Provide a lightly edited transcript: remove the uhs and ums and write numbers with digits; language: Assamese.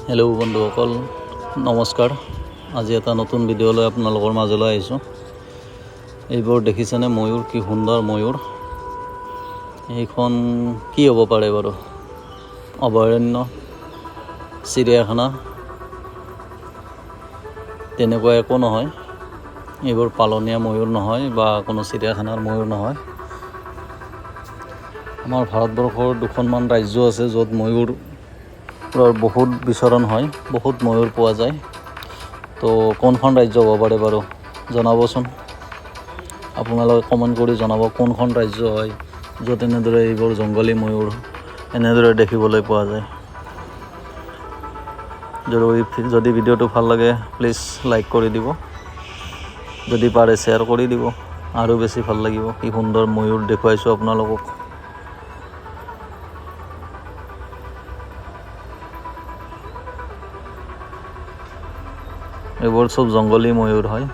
হেল্ল' বন্ধুসকল, নমস্কাৰ। আজি এটা নতুন ভিডিঅ'লৈ আপোনালোকৰ মাজলৈ আহিছোঁ। এইবোৰ দেখিছেনে ময়ূৰ? কি সুন্দৰ ময়ূৰ। এইখন কি হ'ব পাৰে বাৰু? অভয়াৰণ্য, চিৰিয়াখানা তেনেকুৱা একো নহয়। এইবোৰ পালনীয়া ময়ূৰ নহয় বা কোনো চিৰিয়াখানাৰ ময়ূৰ নহয়। আমাৰ ভাৰতবৰ্ষৰ দুখনমান ৰাজ্য আছে য'ত ময়ূৰ বহুত বিচৰণ হয়, বহুত ময়ূৰ পোৱা যায়। তো কোনখন ৰাজ্য হ'ব পাৰে বাৰু জনাবচোন। আপোনালোকে কমেণ্ট কৰি জনাব কোনখন ৰাজ্য হয় য'ত এনেদৰে এইবোৰ জংগলী ময়ূৰ এনেদৰে দেখিবলৈ পোৱা যায়। যদি ভিডিঅ'টো ভাল লাগে প্লিজ লাইক কৰি দিব, যদি পাৰে শ্বেয়াৰ কৰি দিব, আৰু বেছি ভাল লাগিব। কি সুন্দৰ ময়ূৰ দেখুৱাইছোঁ আপোনালোকক। এইবোৰ চব জংগলী ময়ূৰ হয়।